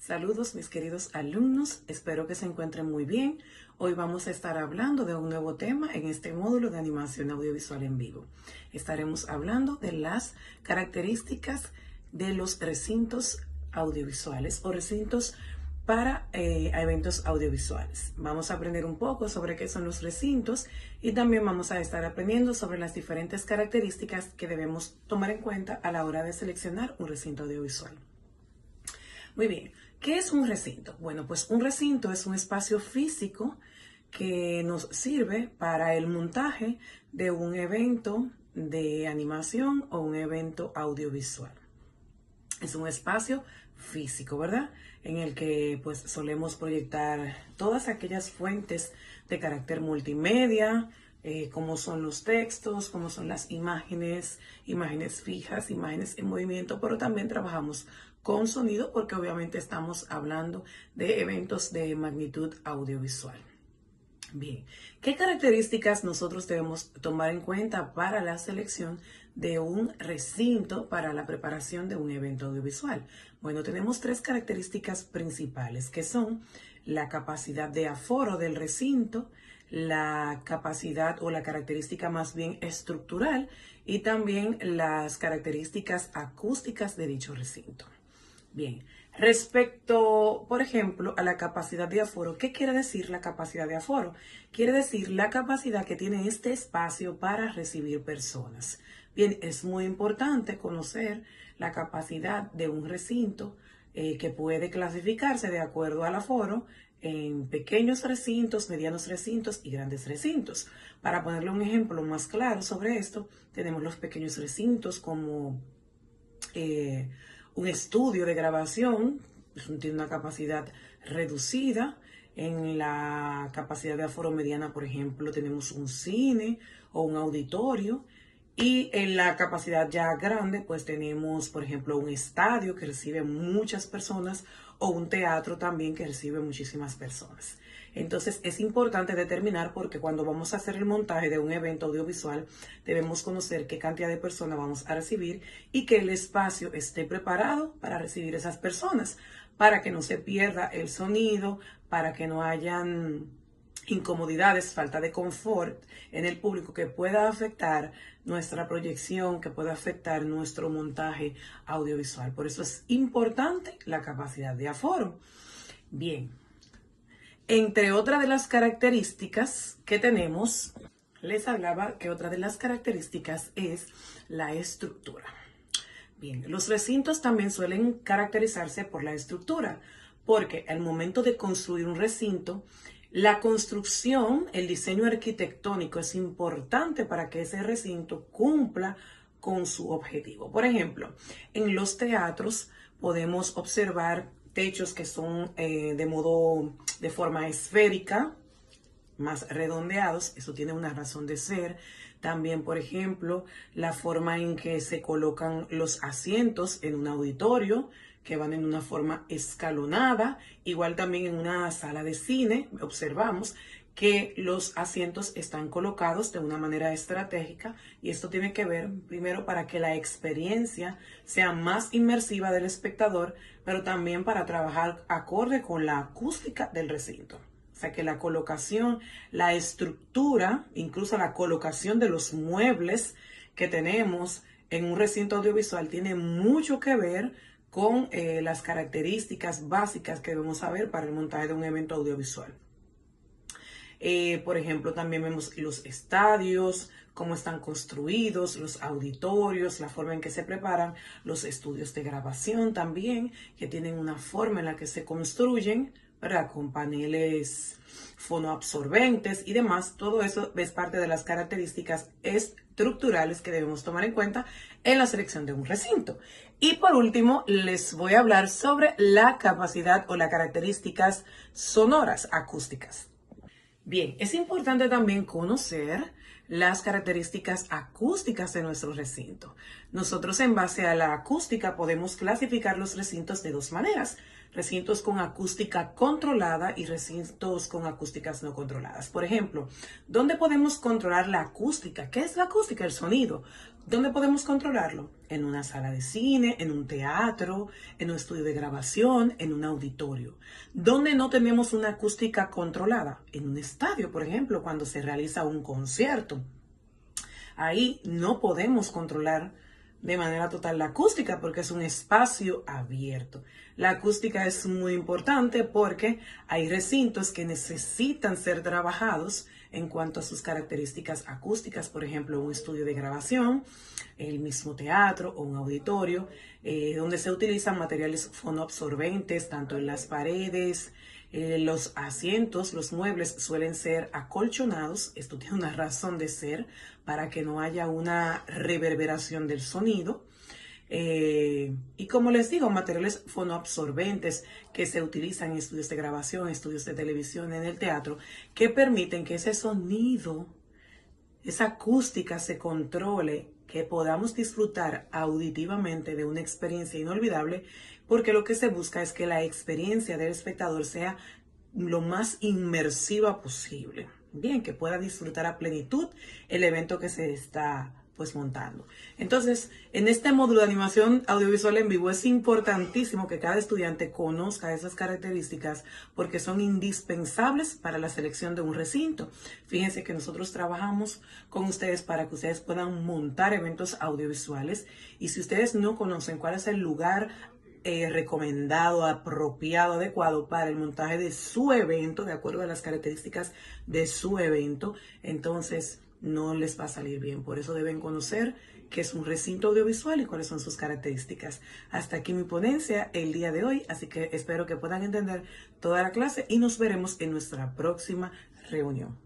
Saludos mis queridos alumnos, espero que se encuentren muy bien. Hoy vamos a estar hablando de un nuevo tema en este módulo de animación audiovisual en vivo. Estaremos hablando de las características de los recintos audiovisuales o recintos para eventos audiovisuales. Vamos a aprender un poco sobre qué son los recintos y también vamos a estar aprendiendo sobre las diferentes características que debemos tomar en cuenta a la hora de seleccionar un recinto audiovisual. Muy bien, ¿qué es un recinto? Bueno, pues un recinto es un espacio físico que nos sirve para el montaje de un evento de animación o un evento audiovisual. Es un espacio físico, ¿verdad? En el que pues solemos proyectar todas aquellas fuentes de carácter multimedia, como son los textos, como son las imágenes, imágenes fijas, imágenes en movimiento, pero también trabajamos con sonido porque obviamente estamos hablando de eventos de magnitud audiovisual. Bien, ¿qué características nosotros debemos tomar en cuenta para la selección de un recinto para la preparación de un evento audiovisual? Bueno, tenemos tres características principales que son la capacidad de aforo del recinto, la capacidad o la característica más bien estructural y también las características acústicas de dicho recinto. Bien, respecto, por ejemplo, a la capacidad de aforo, ¿qué quiere decir la capacidad de aforo? Quiere decir la capacidad que tiene este espacio para recibir personas. Bien, es muy importante conocer la capacidad de un recinto que puede clasificarse de acuerdo al aforo en pequeños recintos, medianos recintos y grandes recintos. Para ponerle un ejemplo más claro sobre esto, tenemos los pequeños recintos como un estudio de grabación, tiene una capacidad reducida. En la capacidad de aforo mediana, por ejemplo, tenemos un cine o un auditorio. Y en la capacidad ya grande, pues tenemos, por ejemplo, un estadio que recibe muchas personas o un teatro también que recibe muchísimas personas. Entonces es importante determinar porque cuando vamos a hacer el montaje de un evento audiovisual debemos conocer qué cantidad de personas vamos a recibir y que el espacio esté preparado para recibir esas personas, para que no se pierda el sonido, para que no hayan incomodidades, falta de confort en el público que pueda afectar nuestra proyección, que pueda afectar nuestro montaje audiovisual. Por eso es importante la capacidad de aforo. Bien, entre otras de las características que tenemos, les hablaba que otra de las características es la estructura. Bien, los recintos también suelen caracterizarse por la estructura, porque al momento de construir un recinto, la construcción, el diseño arquitectónico es importante para que ese recinto cumpla con su objetivo. Por ejemplo, en los teatros podemos observar techos que son de forma esférica, más redondeados, eso tiene una razón de ser. También, por ejemplo, la forma en que se colocan los asientos en un auditorio, que van en una forma escalonada. Igual también en una sala de cine observamos que los asientos están colocados de una manera estratégica y esto tiene que ver primero para que la experiencia sea más inmersiva del espectador, pero también para trabajar acorde con la acústica del recinto. O sea que la colocación, la estructura, incluso la colocación de los muebles que tenemos en un recinto audiovisual tiene mucho que ver con las características básicas que debemos saber para el montaje de un evento audiovisual. Por ejemplo, también vemos los estadios, cómo están construidos, los auditorios, la forma en que se preparan, los estudios de grabación también, que tienen una forma en la que se construyen, ¿verdad? Con paneles fonoabsorbentes y demás. Todo eso es parte de las características estructurales que debemos tomar en cuenta en la selección de un recinto. Y por último, les voy a hablar sobre la capacidad o las características sonoras acústicas. Bien, es importante también conocer las características acústicas de nuestro recinto. Nosotros en base a la acústica podemos clasificar los recintos de dos maneras: recintos con acústica controlada y recintos con acústicas no controladas. Por ejemplo, ¿dónde podemos controlar la acústica? ¿Qué es la acústica? El sonido. ¿Dónde podemos controlarlo? En una sala de cine, en un teatro, en un estudio de grabación, en un auditorio. ¿Dónde no tenemos una acústica controlada? En un estadio, por ejemplo, cuando se realiza un concierto. Ahí no podemos controlar de manera total la acústica porque es un espacio abierto. La acústica es muy importante porque hay recintos que necesitan ser trabajados en cuanto a sus características acústicas, por ejemplo, un estudio de grabación, el mismo teatro o un auditorio, donde se utilizan materiales fonoabsorbentes tanto en las paredes, los asientos, los muebles suelen ser acolchonados. Esto tiene una razón de ser para que no haya una reverberación del sonido. Y como les digo, materiales fonoabsorbentes que se utilizan en estudios de grabación, estudios de televisión, en el teatro, que permiten que ese sonido, esa acústica se controle, que podamos disfrutar auditivamente de una experiencia inolvidable, porque lo que se busca es que la experiencia del espectador sea lo más inmersiva posible. Bien, que pueda disfrutar a plenitud el evento que se está pues montando. Entonces, en este módulo de animación audiovisual en vivo es importantísimo que cada estudiante conozca esas características porque son indispensables para la selección de un recinto. Fíjense que nosotros trabajamos con ustedes para que ustedes puedan montar eventos audiovisuales y si ustedes no conocen cuál es el lugar recomendado, apropiado, adecuado para el montaje de su evento, de acuerdo a las características de su evento, entonces no les va a salir bien. Por eso deben conocer qué es un recinto audiovisual y cuáles son sus características. Hasta aquí mi ponencia el día de hoy, así que espero que puedan entender toda la clase y nos veremos en nuestra próxima reunión.